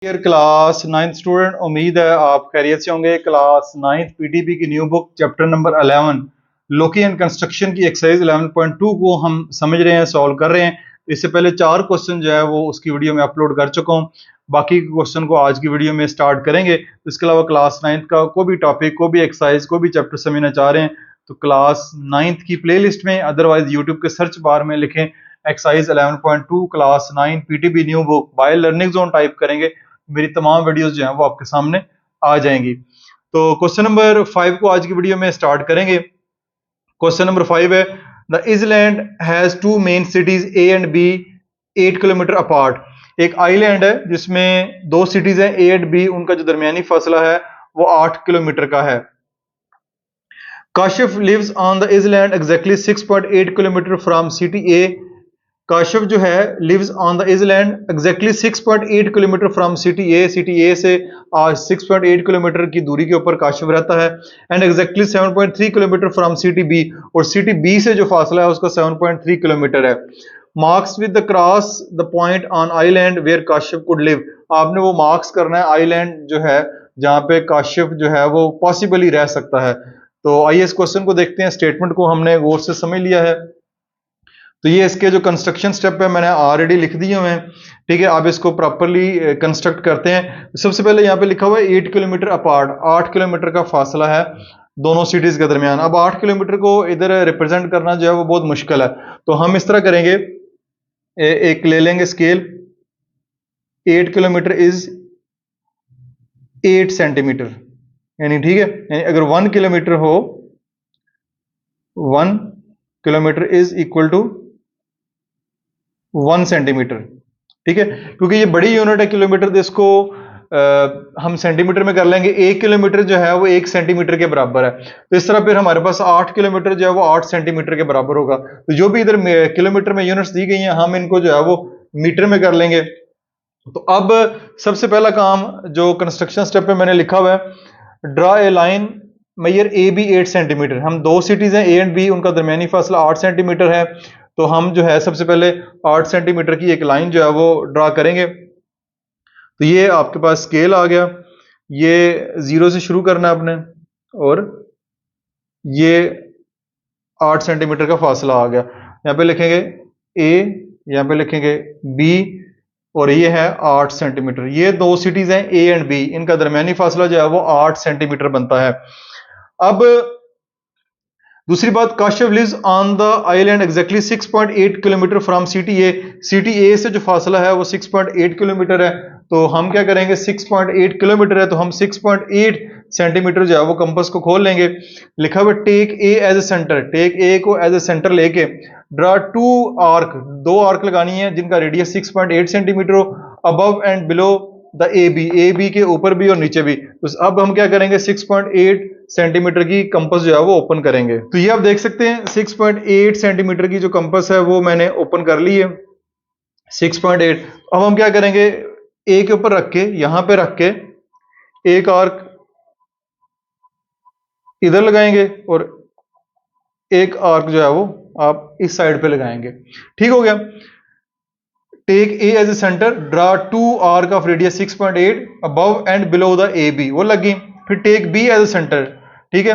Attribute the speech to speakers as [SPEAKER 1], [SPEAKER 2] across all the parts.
[SPEAKER 1] Dear class 9th student, उम्मीद है आप खैरियत से होंगे। क्लास 9th पीटीबी की new book chapter number 11 Loki and construction की एक्सरसाइज 11.2 को हम समझ रहे हैं, सॉल्व कर रहे हैं। इससे पहले 4 क्वेश्चन जो है वो उसकी वीडियो में अपलोड कर चुका हूँ। बाकी के क्वेश्चन को आज की वीडियो में स्टार्ट करेंगे। इसके अलावा क्लास 9th का कोई भी टॉपिक, कोई भी एक्सरसाइज, कोई भी चैप्टर समझना चाह रहे हैं तो क्लास 9th की प्लेलिस्ट में, अदरवाइज यूट्यूब के सर्च बार में लिखें exercise 11.2 class 9 PTB new book by learning zone type करेंगे, मेरी तमाम वीडियोस जो हैं वो आपके सामने आ जाएंगी। तो क्वेश्चन नंबर 5 को आज की वीडियो में स्टार्ट करेंगे। क्वेश्चन नंबर 5 है, the island has two main cities A and B 8 kilometres apart. एक आइलैंड है जिसमें दो सिटीज हैं ए एंड बी, उनका जो दरमियानी फासला है वो 8 किलोमीटर का है। Kashif lives on the island exactly 6.8 kilometres from city A. Kashif जो है lives on the island exactly 6.8 kilometres from city A से आज 6.8 किलोमीटर की दूरी के ऊपर काशिफ रहता है। And exactly 7.3 kilometre from city B, और सिटी बी से जो फासला है उसका 7.3 किलोमीटर है। Marks with the cross the point on island where Kashif could live. आपने वो मार्क्स करना है आइलैंड जो है जहां पे काशिफ जो है वो पॉसिबली रह सकता है। तो आइए इस क्वेश्चन को देखते हैं। स्टेटमेंट को हमने गौर से समझ लिया है, तो ये इसके जो कंस्ट्रक्शन स्टेप है मैंने ऑलरेडी लिख दिए हुए हैं। ठीक है, अब इसको प्रॉपर्ली कंस्ट्रक्ट करते हैं। सबसे पहले यहाँ पे लिखा हुआ है 8 किलोमीटर अपार्ट, 8 किलोमीटर का फासला है दोनों सिटीज के दरमियान। अब 8 किलोमीटर को इधर रिप्रेजेंट करना जो है वो बहुत मुश्किल है, तो हम इस तरह करेंगे, एक ले लेंगे स्केल। 8 किलोमीटर इज 8 सेंटीमीटर, यानी ठीक है, यानी अगर 1 किलोमीटर हो, 1 kilometre is equal to 1 centimetre. ठीक है, क्योंकि ये बड़ी यूनिट है किलोमीटर, तो इसको हम सेंटीमीटर में कर लेंगे। 1 किलोमीटर जो है वो 1 सेंटीमीटर के बराबर है, तो इस तरह फिर हमारे पास 8 किलोमीटर जो है वो 8 सेंटीमीटर के बराबर होगा। तो जो भी इधर किलोमीटर में यूनिट्स दी गई हैं हम इनको जो है वो मीटर में कर लेंगे। तो अब सबसे पहला काम जो कंस्ट्रक्शन स्टेप पे मैंने लिखा हुआ है, draw a line measure A B 8 centimetre. हम दो सिटीज हैं ए एंड बी, उनका दरमियानी फासला 8 सेंटीमीटर है, तो हम जो है सबसे पहले 8 सेंटीमीटर की एक लाइन जो है वो ड्रा करेंगे। तो ये आपके पास स्केल आ गया, ये 0 से शुरू करना है आपने, और ये 8 सेंटीमीटर का फासला आ गया। यहाँ पे लिखेंगे ए, यहाँ पे लिखेंगे बी, और ये है 8 सेंटीमीटर। ये दो सिटीज हैं ए एंड बी, इनका दरमियानी फासला जो है वो 8 सेंटीमीटर बनता है। अब दूसरी बात, Kashif lives on the island exactly 6.8 kilometres from city A. City A से जो फासला है वो 6.8 किलोमीटर है, तो हम क्या करेंगे, 6.8 किलोमीटर है तो हम 6.8 सेंटीमीटर जो है वो कंपास को खोल लेंगे। लिखा हुआ take A as a centre, take A को एज ए सेंटर लेके ड्रा टू आर्क, दो आर्क लगानी है जिनका रेडियस 6.8 सेंटीमीटर हो, above and below the A B के ऊपर भी और नीचे भी। तो अब हम क्या करेंगे, 6.8 सेंटीमीटर की कंपास जो है वो ओपन करेंगे। तो ये आप देख सकते हैं 6.8 सेंटीमीटर की जो कंपास है वो मैंने ओपन कर ली है, 6.8। अब हम क्या करेंगे, ए के ऊपर रख के, यहां पे रख के एक आर्क इधर लगाएंगे और एक आर्क जो है वो आप इस साइड पे लगाएंगे। ठीक हो गया। Take A as a centre, draw two arc of radius 6.8 above and below the A B, वो लगी। फिर take B as a centre, ठीक है,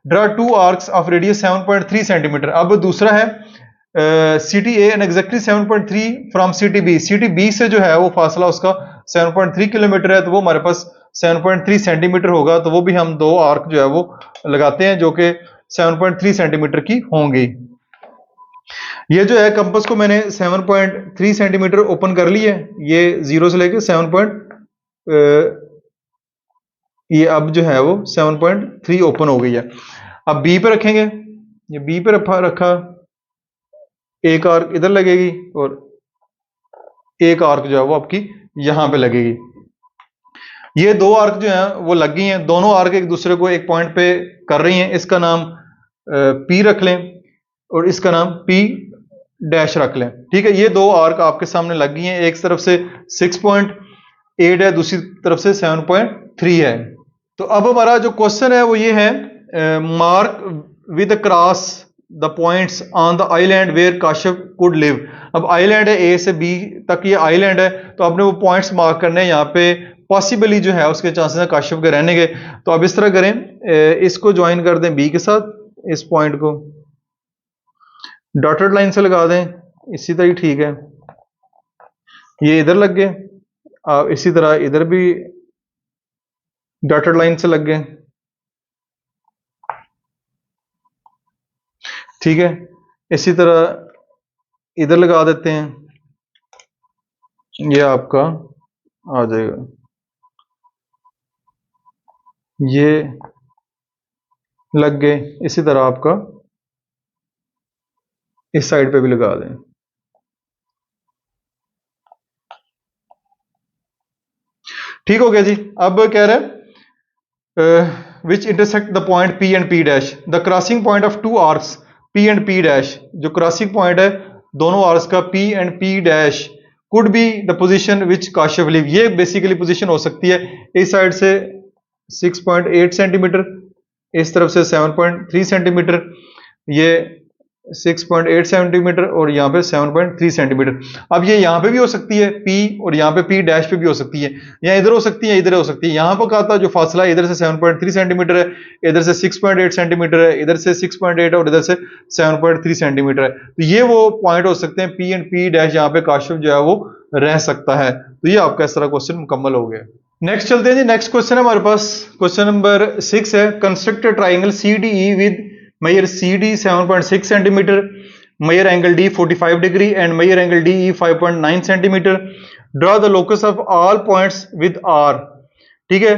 [SPEAKER 1] draw two arcs of radius 7.3 centimetre. अब दूसरा है city A and exactly 7.3 from city B. City B से जो है वो फासला उसका 7.3 किलोमीटर है, तो वो हमारे पास 7.3 सेंटीमीटर होगा, तो वो भी हम दो आर्क जो है वो लगाते हैं जो कि 7.3 सेंटीमीटर की होंगी। ये जो है कंपास को मैंने 7.3 सेंटीमीटर ओपन कर ली है, ये 0 से लेके ये अब जो है वो 7.3 ओपन हो गई है। अब बी पे रखेंगे, ये बी पे रखा, एक आर्क इधर लगेगी और एक आर्क जो है वो आपकी यहां पे लगेगी। ये दो आर्क जो हैं वो लग गई हैं, दोनों आर्क एक दूसरे को एक पॉइंट पे कर रही हैं। इसका नाम पी रख लें और इसका नाम पी डैश रख लें। ठीक है, ये दो आर्क आपके सामने लग गई हैं, एक तरफ से 6.8 है, दूसरी तरफ से 7.3 है। तो अब हमारा जो क्वेश्चन है वो ये है, mark with cross the points on the island where Kashif could live. अब आइलैंड है ए से बी तक, ये आइलैंड है, तो आपने वो पॉइंट्स मार्क करने हैं यहाँ पे, पॉसिबली जो है उसके चांसेस हैं काशिफ के रहने के। तो अब इस तरह करें, इसको ज्वाइन कर दें बी के साथ, इस पॉइंट को डॉटेड लाइन से लगा दें, इसी तरह ही ठीक है, ये इधर लग गए, आप इसी तरह इधर भी डॉटेड लाइन से लग गए, ठीक है। इसी तरह इधर लगा देते हैं, ये आपका आ जाएगा, ये लग गए। इसी तरह आपका इस साइड पे भी लगा दें। ठीक हो गया जी। अब कह रहे हैं विच intersect the point P and P dash, the crossing point of two arcs P and P dash, जो क्रॉसिंग पॉइंट है दोनों आर्क्स का P and P dash, could be the position which Kashif live. ये बेसिकली पोजीशन हो सकती है, इस side से 6.8 सेंटीमीटर, इस तरफ से 7.3 सेंटीमीटर, ये 6.8 सेंटीमीटर और यहाँ पे 7.3 सेंटीमीटर। अब ये यहाँ पे भी हो सकती है P, और यहाँ पे P डैश पे भी हो सकती है, या इधर हो सकती है, इधर हो सकती है। यहाँ पर कहा था जो फासला है इधर से 7.3 सेंटीमीटर है, इधर से 6.8 सेंटीमीटर है, इधर से 6.8 और इधर से 7.3 सेंटीमीटर है। तो ये वो पॉइंट हो सकते हैं P एंड P डैश, यहाँ पे काशिफ जो है वो रह सकता है। तो ये आपका इस तरह क्वेश्चन मुकम्मल हो गया। नेक्स्ट चलते हैं जी। नेक्स्ट क्वेश्चन है हमारे पास, क्वेश्चन नंबर 6 है, construct a triangle CDE with measure CD 7.6 centimeter, measure angle D 45 degree and measure angle DE 5.9 centimeter. Draw the locus of all points with R. ठीक है,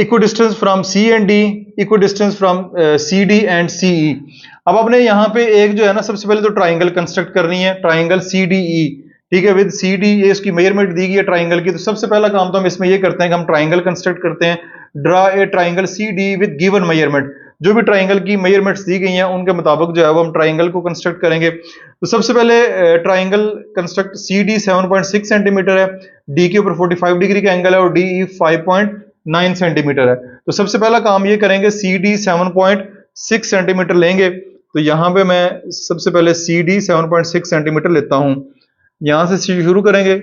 [SPEAKER 1] equidistance from C and D, equidistance from CD and CE. अब आपने यहाँ पे एक जो है ना, सबसे पहले तो ट्राइंगल कंस्ट्रक्ट करनी है, ट्राइंगल CDE, ठीक है, विद CD, ये इसकी मेजरमेंट दी गई है ट्राइंगल की। तो सबसे पहला काम तो हम इसमें ये करते हैं कि हम ट्राइंगल कंस्ट्रक्ट करते हैं। Draw a triangle CD with given measurement, जो भी ट्राइंगल की मेजरमेंट्स दी गई हैं उनके मुताबिक जो है वो हम ट्राइंगल को कंस्ट्रक्ट करेंगे। तो सबसे पहले ट्राइंगल कंस्ट्रक्ट CD 7.6 सेंटीमीटर है, D के ऊपर 45 डिग्री का एंगल है और DE 5.9 सेंटीमीटर है। तो सबसे पहला काम ये करेंगे, CD 7.6 सेंटीमीटर लेंगे। तो यहाँ पे मैं सबसे पहले CD 7.6 सेंटीमीटर लेता हूँ, यहाँ से शुरू करेंगे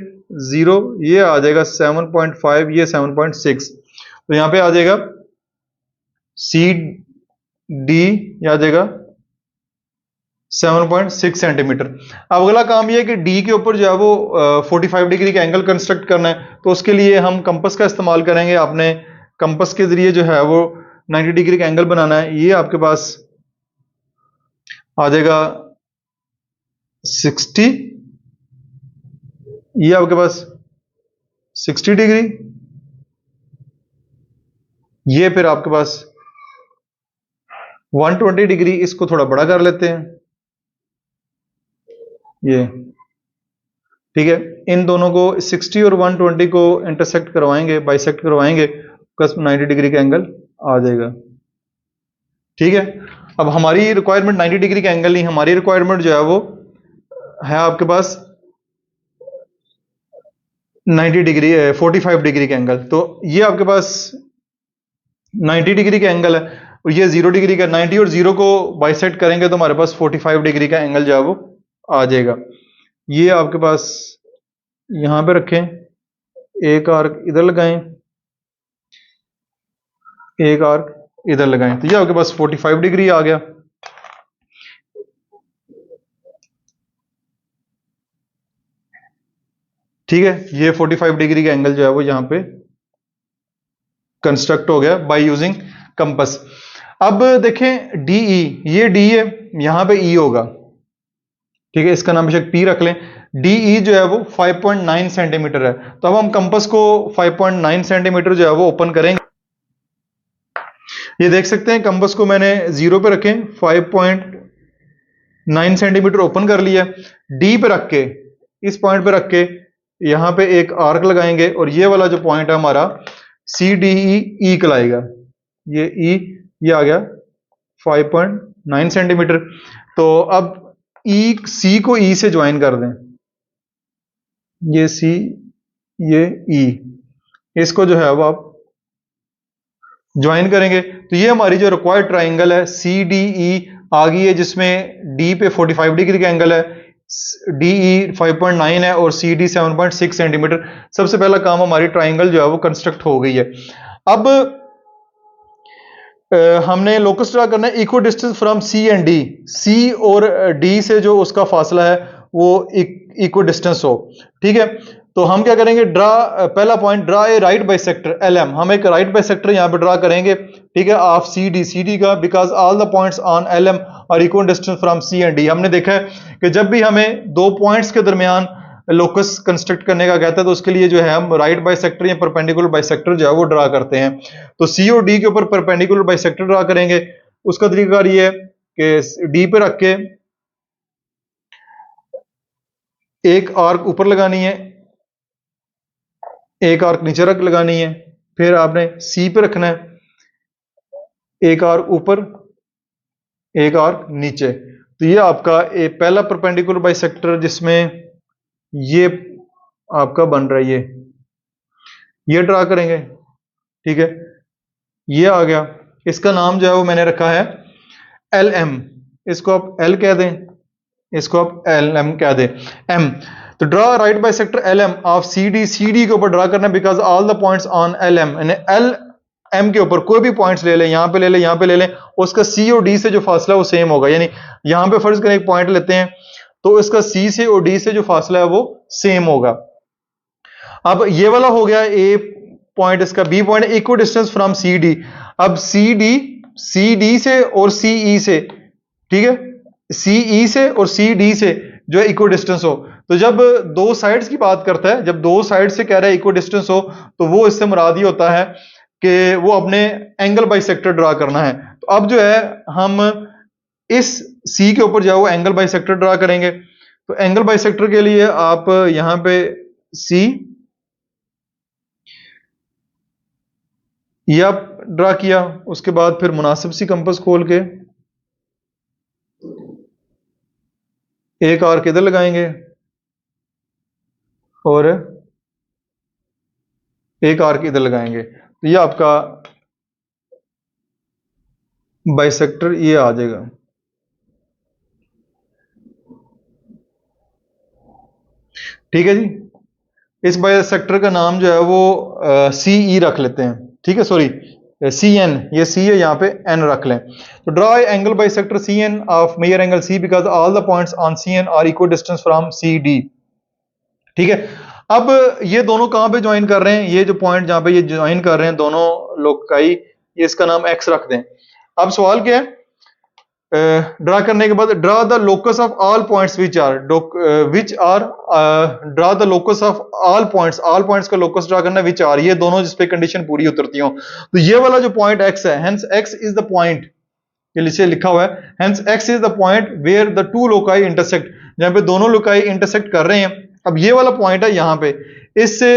[SPEAKER 1] 0, ये आ जाएगा 7.5, ये 7.6, तो यहाँ पे आ जाएगा CD, ये आ जाएगा 7.6 सेंटीमीटर। अब अगला काम ये है कि D के ऊपर जो है वो 45 डिग्री का एंगल कंस्ट्रक्ट करना है। तो उसके लिए हम कंपास का इस्तेमाल करेंगे। आपने कंपास के जरिए जो है वो 90 डिग्री का एंगल बनाना है। ये आपके पास आ जाएगा 60, ये आपके पास 60 डिग्री, ये फिर आपके पास 120 डिग्री। इसको थोड़ा बड़ा कर लेते हैं, ये ठीक है। इन दोनों को 60 और 120 को इंटरसेक्ट करवाएंगे, बाइसेक्ट करवाएंगे, प्लस 90 डिग्री का एंगल आ जाएगा, ठीक है। अब हमारी रिक्वायरमेंट 90 डिग्री का एंगल नहीं, हमारी रिक्वायरमेंट जो है वो है आपके पास 90 डिग्री 45 डिग्री का एंगल। तो ये आपके पास 90 डिग्री का एंगल है और ये 0 डिग्री का। 90 और 0 को बाइसेक्ट करेंगे तो हमारे पास 45 डिग्री का एंगल जो है वो आ जाएगा। ये आपके पास यहां पे रखें, एक आर्क इधर लगाएं, एक आर्क इधर लगाएं, तो ये आपके पास 45 डिग्री आ गया। ठीक है, ये 45 डिग्री का एंगल जो है वो यहां पे कंस्ट्रक्ट हो गया बाय यूजिंग कंपास। अब देखें DE, ये D है, यहां पे E होगा, ठीक है, इसका नाम बेशक P रख लें। DE जो है वो 5.9 सेंटीमीटर है। तो अब हम कंपास को 5.9 सेंटीमीटर जो है वो ओपन करेंगे। ये देख सकते हैं कंपास को मैंने 0 पे रखें, 5.9 सेंटीमीटर ओपन कर लिया। D पे रख के, इस पॉइंट पे रख के यहां पे एक आर्क लगाएंगे और ये वाला जो पॉइंट है हमारा CDE कहलाएगा। ये E, ये आ गया 5.9 सेंटीमीटर। तो अब C को E से ज्वाइन कर दें, ये C, ये E, इसको जो है वो आप ज्वाइन करेंगे। तो ये हमारी जो रिक्वायर्ड ट्राइंगल है CDE आ गई है जिसमें डी पे 45 डिग्री का एंगल है, डीई 5.9 है और सी डी 7.6 सेंटीमीटर। सबसे पहला काम हमारी ट्राइंगल जो है वो कंस्ट्रक्ट हो गई है। अब हमने लोकस ड्रा करना है equal distance from C and D, C और डी से जो उसका फासला है वो इक्वल डिस्टेंस हो। ठीक है, तो हम क्या करेंगे, ड्रा पहला point, draw a right bisector L M, हम एक राइट बाइसेक्टर यहां पे ड्रा करेंगे। ठीक है, ऑफ सी डी का, because all the points on L M are equal distance from C and D. हमने देखा है कि जब भी हमें दो पॉइंट्स के दरमियान लोकस कंस्ट्रक्ट करने का कहता है तो उसके लिए जो है हम राइट बाइसेक्टर या परपेंडिकुलर बाइसेक्टर जो है वो ड्रा करते हैं। तो सी और डी के ऊपर परपेंडिकुलर बाइसेक्टर ड्रा करेंगे। उसका तरीका ये है कि डी पे रख के एक आर्क ऊपर लगानी है, एक आर्क नीचे रख लगानी है, फिर आपने सी पे रखना है, एक आर्क ऊपर एक आर्क नीचे। तो ये आपका एक पहला परपेंडिकुलर बाइसेक्टर जिसमें ये आपका बन रहा है, ये ड्रा करेंगे। ठीक है, ये आ गया, इसका नाम जो है वो मैंने रखा है एल एम, इसको आप एल कह दें, इसको आप एल एम कह दें, एम। तो draw right bisector L M of C D के ऊपर ड्रा करना, because all the points on L M, L M के ऊपर कोई भी पॉइंट्स ले लें, यहां पे ले लें, यहां पे ले लें, उसका सी और डी से जो फासला है वो सेम होगा। यानी यहां पे फर्ज करें एक पॉइंट लेते हैं तो इसका सी से और डी से जो फासला है वो सेम होगा। अब ये वाला हो गया ए पॉइंट, इसका B point equal distance from C D. अब सी डी से और सी ई से, ठीक है, सी ई से और सी डी से जो है इक्वल डिस्टेंस हो। तो जब दो साइड्स की बात करता है, जब दो साइड से कह रहा है इक्वल डिस्टेंस हो, तो वो इससे मुराद ही होता है कि वो अपने एंगल बाइसेक्टर ड्रा करना है। तो अब जो है हम इस सी के ऊपर जो है वो एंगल बाइसेक्टर ड्रा करेंगे। तो एंगल बाइसेक्टर के लिए आप यहां पे सी ये आप ड्रा किया, उसके बाद फिर मुनासिब सी कंपास खोल के एक आर्क इधर लगाएंगे और एक आर्क इधर लगाएंगे। तो ये आपका बाइसेक्टर ये आ जाएगा। ठीक है जी, इस बाइसेक्टर का नाम जो है वो सी ई रख लेते हैं। ठीक है, सॉरी सी एन, ये सी है, यहां पे एन रख लें। तो draw angle bisector C N of measure angle C because all the points on C N are equal distance from C D. ठीक है, अब ये दोनों कहां पे ज्वाइन कर रहे हैं, ये जो पॉइंट जहां पे ये ज्वाइन कर रहे हैं दोनों लोकाई, ये इसका नाम एक्स रख दें। अब सवाल क्या है, ड्रा करने के बाद draw the locus of all points which are draw the locus of all points का लोकस ड्रा करना विच आर, ये दोनों जिसपे कंडीशन पूरी उतरती हो। तो ये वाला जो पॉइंट एक्स है, hence X is the point, ये नीचे लिखा हुआ है, hence X is the point where the two loci intersect, जहां पे दोनों लोकाई इंटरसेक्ट कर रहे हैं। अब ये वाला पॉइंट है यहां पे, इससे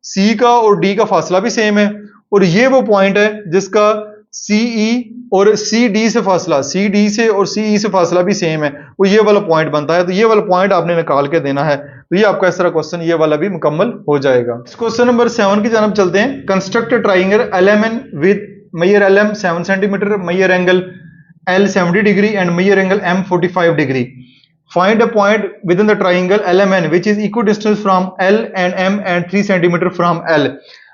[SPEAKER 1] सी का और डी का फासला भी सेम है, और ये वो पॉइंट है जिसका सीई और सी डी से फासला, सी डी से और सीई से फासला भी सेम है, वो ये वाला पॉइंट बनता है। तो ये वाला पॉइंट आपने निकाल के देना है। तो ये आपका इस तरह क्वेश्चन ये वाला भी मुकम्मल हो जाएगा। क्वेश्चन नंबर 7 की जानब चलते हैं। Construct triangle LMN with measure LM 7 centimetre, measure angle L 70 degree and measure angle M 45 degree. Find a point within the triangle LMN which is equal distance from L and M and 3 centimetre from L।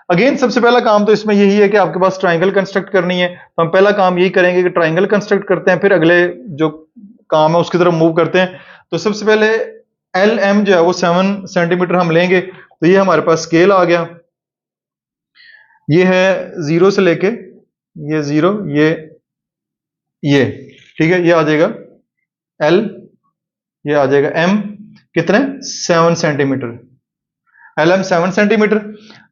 [SPEAKER 1] Again सबसे पहला काम तो इसमें यही है कि आपके पास triangle construct करनी है। तो हम पहला काम यही करेंगे कि ट्राइंगल कंस्ट्रक्ट करते हैं, फिर अगले जो काम है उसकी तरफ मूव करते हैं। तो सबसे पहले LM जो है वो 7 सेंटीमीटर हम लेंगे। तो ये हमारे पास स्केल आ गया, ये है 0 से लेके ये 0, ये ठीक है, ये आ जाएगा L, ये आ जाएगा M, कितने 7 सेंटीमीटर, LM 7 सेंटीमीटर।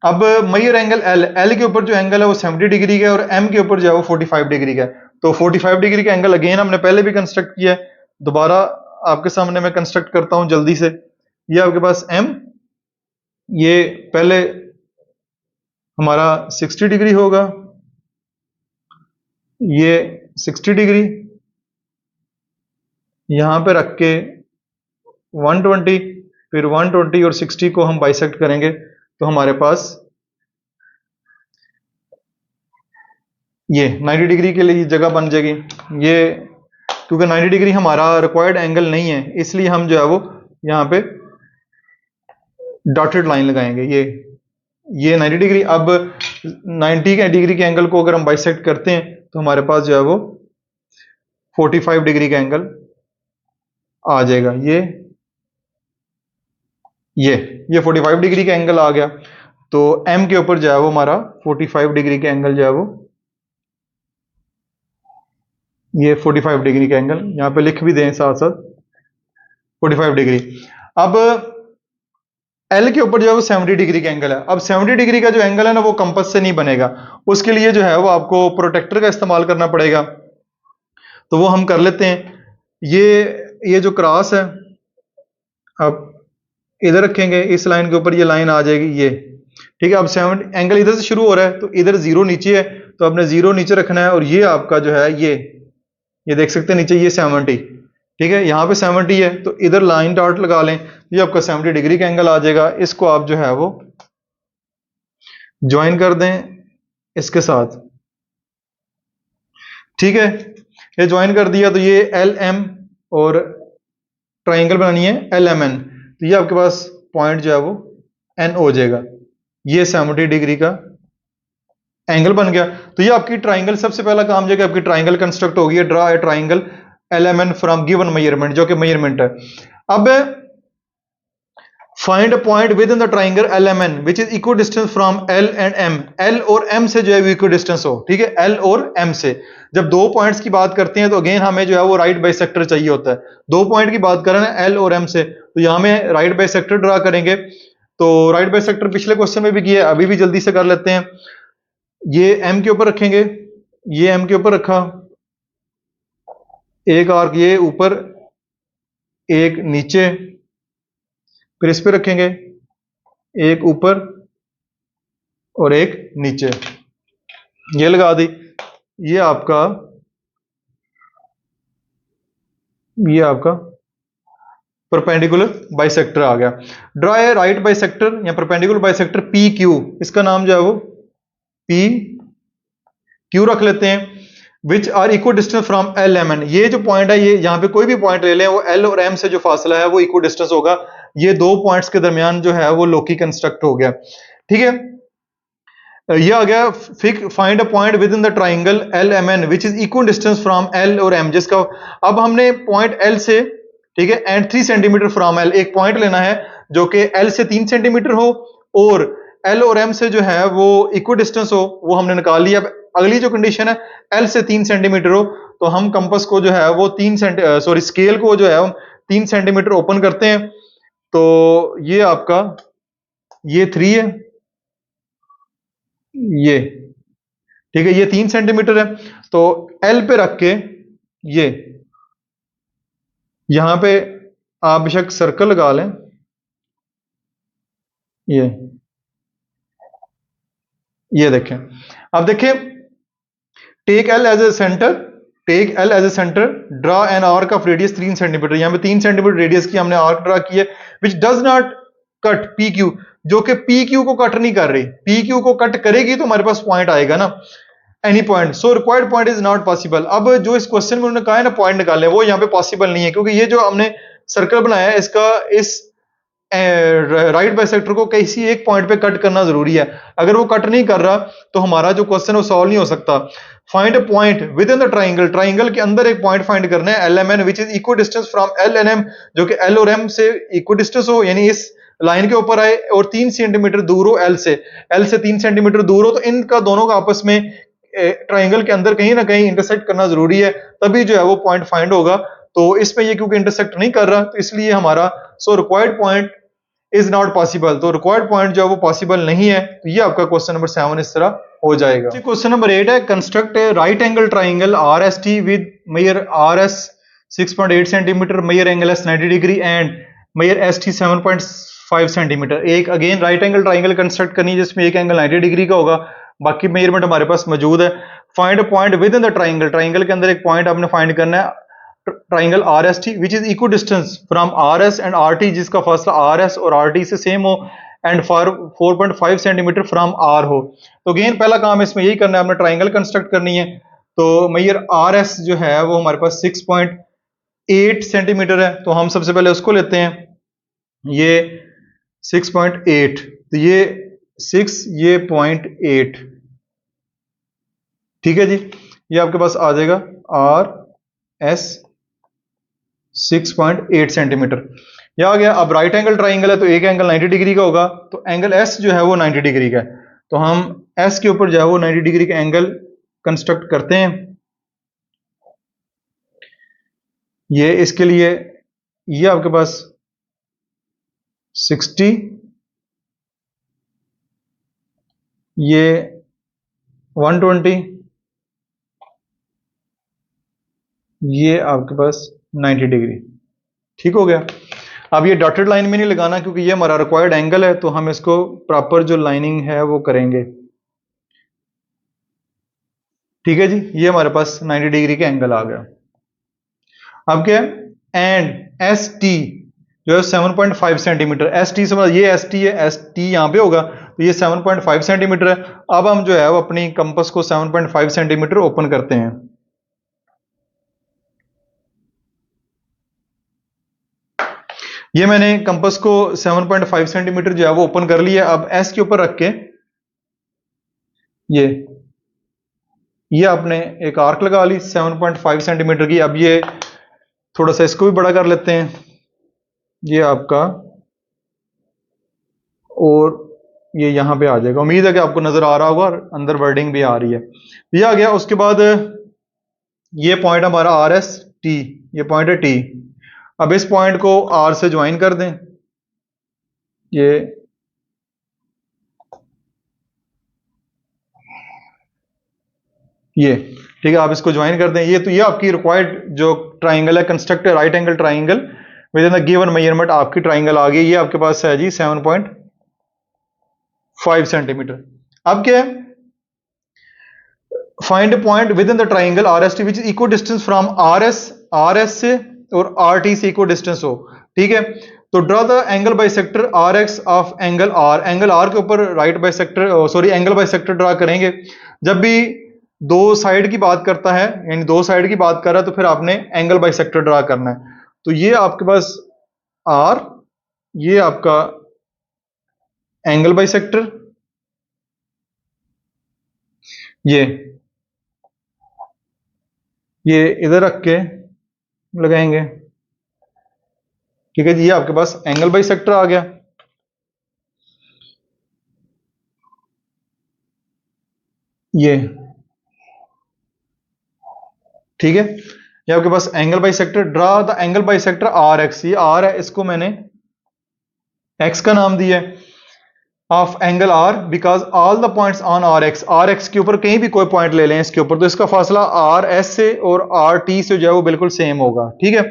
[SPEAKER 1] अब मेजर एंगल L के ऊपर जो एंगल है वो 70 डिग्री का है और M के ऊपर जो है वो 45 डिग्री का है। तो 45 डिग्री का एंगल अगेन हमने पहले भी कंस्ट्रक्ट किया है, दोबारा आपके सामने मैं कंस्ट्रक्ट करता हूं जल्दी से। ये आपके पास M, ये पहले हमारा 60 डिग्री होगा, ये 60 डिग्री, यहां पे रख के 120, फिर 120 और 60 को हम बाइसेक्ट करेंगे तो हमारे पास ये 90 डिग्री के लिए जगह बन जाएगी। ये क्योंकि 90 डिग्री हमारा रिक्वायर्ड एंगल नहीं है, इसलिए हम जो है वो यहाँ पे डॉटेड लाइन लगाएंगे। ये 90 डिग्री। अब 90 के डिग्री के एंगल को अगर हम बाइसेक्ट करते हैं तो हमारे पास जो है वो 45 डिग्री का एंगल आ जाएगा। ये 45 डिग्री का एंगल आ गया। तो M के ऊपर जो है वो हमारा 45 डिग्री का एंगल जो है वो, ये 45 डिग्री का एंगल यहाँ पे लिख भी दें साथ साथ 45 डिग्री। अब L के ऊपर जो है वो 70 डिग्री का एंगल है। अब 70 डिग्री का जो एंगल है ना वो कंपास से नहीं बनेगा, उसके लिए जो है वो आपको प्रोटेक्टर का इस्तेमाल करना पड़ेगा। तो वो हम कर लेते हैं। ये जो क्रॉस है अब इधर रखेंगे, इस लाइन के ऊपर ये लाइन आ जाएगी, ये ठीक है। अब 70 एंगल इधर से शुरू हो रहा है तो इधर 0 नीचे है, तो आपने 0 नीचे रखना है। और ये आपका जो है ये देख सकते हैं नीचे ये 70, ठीक है। यहाँ पे 70 है तो इधर लाइन डॉट लगा लें, ये आपका 70 डिग्री का एंगल आ जाएगा। इसको आप जो है वो ज्वाइन कर दें इसके साथ, ठीक है। ये ज्वाइन कर दिया तो ये LM और ट्राइंगल बनानी है LMN, तो ये आपके पास पॉइंट जो है वो N हो जाएगा। ये 70 डिग्री का एंगल बन गया। तो ये आपकी ट्राइंगल, सबसे पहला काम जो है कि आपकी ट्राइंगल कंस्ट्रक्ट होगी। Draw a triangle LMN from given measurement, जो कि मेजरमेंट है। अब find a point within the triangle LMN which is equal distance from L and M। L और M से जो है इक्वल डिस्टेंस हो, ठीक है। L और M से जब दो पॉइंट्स की बात करते हैं तो अगेन हमें जो है वो राइट बाइसेक्टर चाहिए होता है। दो पॉइंट की बात करें ना L और M से, तो यहां में राइट बाइसेक्टर ड्रा करेंगे। तो राइट बाइसेक्टर पिछले क्वेश्चन में भी किया, अभी भी जल्दी से कर लेते हैं। ये M के ऊपर रखेंगे, ये M के ऊपर रखा, एक आर्क ये ऊपर एक नीचे, फिर इस पे रखेंगे एक ऊपर और एक नीचे, ये लगा दी। ये आपका परपेंडिकुलर बाइसेक्टर आ गया। ड्रा ए राइट बाइसेक्टर या परपेंडिकुलर बाइसेक्टर PQ, इसका नाम जो है वो PQ रख लेते हैं। Which are equal distance from LMN। ये जो पॉइंट है, ये यहाँ पे कोई भी पॉइंट ले लें, वो L और M से जो फासला है वो इक्वल डिस्टेंस होगा। ये दो पॉइंट्स के दरमियान जो है वो लोकी कंस्ट्रक्ट हो गया, ठीक है। ये आ गया find a point within the triangle LMN which is equal distance from L और M, जिसका अब हमने पॉइंट L से, ठीक है, एंड 3 सेंटीमीटर फ्रॉम L, एक पॉइंट लेना है जो कि L से 3 सेंटीमीटर हो और L और M से जो है वो इक्वल डिस्टेंस हो, वो हमने निकाल लिया। अब अगली जो कंडीशन है L से 3 सेंटीमीटर हो, तो हम कंपास को जो है वो स्केल को जो है 3 सेंटीमीटर ओपन करते हैं। तो ये आपका ये 3 है, ये ठीक है, ये 3 सेंटीमीटर है। तो L पे रख के ये यहां पे आप बेशक सर्कल लगा लें, ये देखें। अब देखें, take L as a centre, draw an arc of radius 3 centimetre. यहां पे 3 सेंटीमीटर रेडियस की हमने आर्क ड्रा की है, which does not cut PQ, जो कि PQ को कट नहीं कर रही। PQ को कट करेगी तो हमारे पास पॉइंट आएगा ना, any point. So required point is not possible. अब जो इस क्वेश्चन में उन्होंने कहा है ना पॉइंट निकालने, वो यहाँ पे पॉसिबल नहीं है, क्योंकि ये जो हमने सर्कल बनाया है इसका इस राइट बाइसेक्टर को किसी एक पॉइंट पे कट करना जरूरी है। अगर वो कट नहीं कर रहा तो हमारा जो क्वेश्चन है वो सॉल्व नहीं हो सकता। Find a point within the triangle, triangle के अंदर एक पॉइंट फाइंड करना है LMN which is equal distance from L and M, जो कि L और M से इक्वल डिस्टेंस हो, यानी इस लाइन के ऊपर आए और 3 सेंटीमीटर दूर हो L से 3 सेंटीमीटर दूर हो। तो इनका दोनों का आपस में ट्राइंगल के अंदर कहीं ना कहीं इंटरसेक्ट करना जरूरी है, तभी जो है वो पॉइंट फाइंड होगा। तो इसमें ये क्योंकि इंटरसेक्ट नहीं कर रहा, तो इसलिए हमारा required point is not possible. तो रिक्वायर्ड पॉइंट जो है वो पॉसिबल नहीं है। तो ये आपका क्वेश्चन नंबर 7 इस तरह हो जाएगा। क्वेश्चन नंबर 8 है, construct a right angle triangle RST with measure RS 6.8 centimetre, measure angle S 90 degree and measure ST 7.5 centimetre. एक again right angle triangle construct करनी है जिसमें एक एंगल 90 डिग्री का होगा, बाकी मेजरमेंट हमारे पास मौजूद है। Find a point within the triangle, triangle के अंदर एक पॉइंट आपने फाइंड करना है, triangle RST which is equal distance from RS and RT, जिसका फासला RS और RT से सेम हो, and for 4.5 centimetre from R हो। तो अगेन पहला काम इसमें यही करना है, हमने ट्राइंगल कंस्ट्रक्ट करनी है। तो मैयर आर एस जो है वो हमारे पास 6.8 सेंटीमीटर है, तो हम सबसे पहले उसको लेते हैं, ये 6.8, तो ये 6, ये 0.8, ठीक है जी। ये आपके पास आ जाएगा आर एस 6.8 सेंटीमीटर, यह आ गया। अब राइट एंगल ट्राइंगल है तो एक एंगल 90 डिग्री का होगा, तो एंगल एस जो है वो 90 डिग्री का है, तो हम एस के ऊपर जो है वो 90 डिग्री का एंगल कंस्ट्रक्ट करते हैं। ये इसके लिए ये आपके पास 60, ये 120, ये आपके पास 90 डिग्री, ठीक हो गया। अब ये डॉटेड लाइन में नहीं लगाना क्योंकि ये हमारा रिक्वायर्ड एंगल है, तो हम इसको प्रॉपर जो लाइनिंग है वो करेंगे, ठीक है जी। ये हमारे पास 90 डिग्री का एंगल आ गया। अब क्या है, एंड एस टी जो है 7.5 सेंटीमीटर, एस टी समझ, ये एस टी है, एस टी यहां पे होगा, तो ये 7.5 सेंटीमीटर है। अब हम जो है वो अपनी कंपास को 7.5 सेंटीमीटर ओपन करते हैं। ये मैंने कंपास को 7.5 सेंटीमीटर जो है वो ओपन कर लिया। अब एस के ऊपर रख के ये आपने एक आर्क लगा ली 7.5 सेंटीमीटर की। अब ये थोड़ा सा इसको भी बड़ा कर लेते हैं, ये आपका, और ये यहां पे आ जाएगा। उम्मीद है कि आपको नजर आ रहा होगा और अंदर वर्डिंग भी आ रही है। ये आ गया। उसके बाद ये पॉइंट हमारा आर एस टी, ये पॉइंट है टी। अब इस पॉइंट को आर से ज्वाइन कर दें, ये ठीक है, आप इसको ज्वाइन कर दें। ये तो ये आपकी रिक्वायर्ड जो ट्राइंगल है, construct right angle triangle with in the given measurement, आपकी ट्राइंगल आ गई। ये आपके पास है जी 7.5 सेंटीमीटर। अब क्या है, find point within the triangle R S T which is equal distance from R S से और आर टी से इक्वल डिस्टेंस हो, ठीक है। तो draw the angle bisector R X of angle R, angle R के ऊपर right bisector, sorry angle bisector draw करेंगे। जब भी दो साइड की बात करता है, यानी दो साइड की बात कर रहा है, तो फिर आपने एंगल बाइसेक्टर ड्रॉ करना है। तो ये आपके पास आर, ये आपका एंगल बाइसेक्टर, ये इधर रख के लगाएंगे, ठीक है जी। ये आपके पास एंगल बाइसेक्टर आ गया। ये ठीक है, ये आपके पास angle bisector. Draw the angle bisector R X, ये आर है, इसको मैंने एक्स का नाम दिया है, of angle R because all the points on R X के ऊपर कहीं भी कोई पॉइंट ले लें इसके ऊपर, तो इसका फासला आर एस से और आर टी से जो है वो बिल्कुल सेम होगा, ठीक है।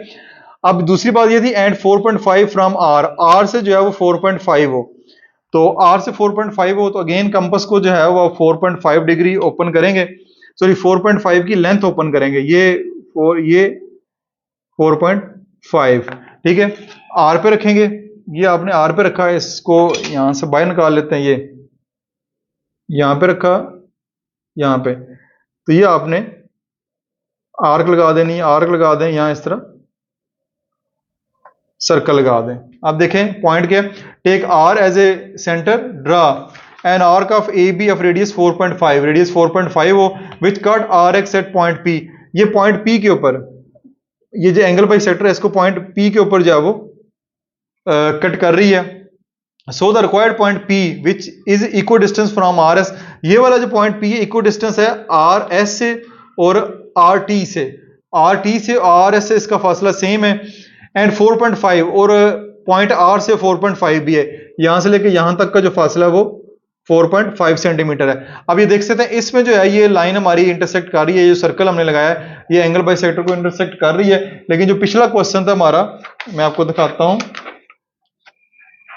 [SPEAKER 1] अब दूसरी बात ये थी, एंड 4.5 फ्रॉम आर से जो है वो 4.5 हो, तो आर से 4.5 हो, तो अगेन कंपास को जो है वो 4.5 डिग्री ओपन करेंगे, सॉरी 4.5 की लेंथ ओपन करेंगे, ये 4.5, ठीक है। आर पे रखेंगे, ये आपने आर पे रखा है, इसको यहां से बाहर निकाल लेते हैं, ये यहां पे रखा, यहां पे, तो ये आपने आर्क लगा देनी, आर्क लगा दें, यहां इस तरह सर्कल लगा दें। अब देखें पॉइंट क्या, take R as a centre, draw an arc of A B of radius 4.5, radius 4.5 हो, which cut R X at point P, ये पॉइंट पी के ऊपर, ये जो एंगल बाइसेक्टर है इसको पॉइंट पी के ऊपर जो है वो कट कर रही है। So the required point P which is equal distance from R S, ये वाला जो पॉइंट पी है इक्वल डिस्टेंस है आर एस से और आर टी से, आर टी से आर एस से इसका फासला सेम है, एंड 4.5 और पॉइंट आर से 4.5 भी है, यहां से लेके यहां तक का जो फासला है वो 4.5 सेंटीमीटर है। अब ये देख सकते हैं इसमें जो है ये लाइन हमारी इंटरसेक्ट कर रही है, ये जो सर्कल हमने लगाया है ये एंगल बाइसेक्टर को इंटरसेक्ट कर रही है। लेकिन जो पिछला क्वेश्चन था हमारा, मैं आपको दिखाता हूं,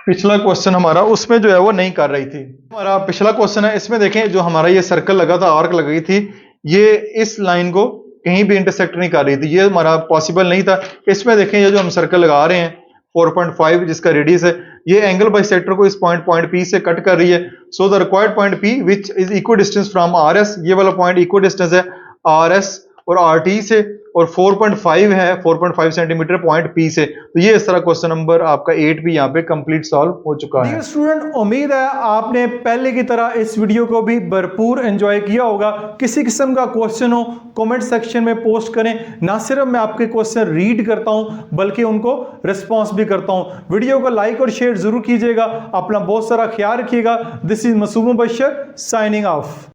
[SPEAKER 1] पिछला क्वेश्चन हमारा उसमें जो है वो नहीं कर रही थी। हमारा पिछला क्वेश्चन है, इसमें देखें जो हमारा ये सर्कल लगा था, आर्क लगी थी, ये इस लाइन को कहीं भी इंटरसेक्ट नहीं कर रही थी, ये हमारा पॉसिबल नहीं था। इसमें देखें ये जो हम सर्कल लगा रहे हैं 4.5 जिसका रेडियस है, ये एंगल बाइसेक्टर को इस पॉइंट पी से कट कर रही है। So the required point P which is equal distance from R S, ये वाला पॉइंट इक्वल डिस्टेंस है RS और RT से, और 4.5 है, 4.5 सेंटीमीटर पॉइंट P से। तो ये इस तरह क्वेश्चन नंबर आपका 8 भी यहाँ पे कंप्लीट सॉल्व हो चुका है।
[SPEAKER 2] डियर स्टूडेंट, उम्मीद है आपने पहले की तरह इस वीडियो को भी भरपूर एंजॉय किया होगा। किसी किस्म का क्वेश्चन हो कमेंट सेक्शन में पोस्ट करें। ना सिर्फ मैं आपके क्वेश्चन रीड करता हूं बल्कि उनको रिस्पॉन्स भी करता हूं। वीडियो को लाइक और शेयर जरूर कीजिएगा। अपना बहुत सारा ख्याल रखिएगा। दिस इज मासूम बशर साइनिंग ऑफ।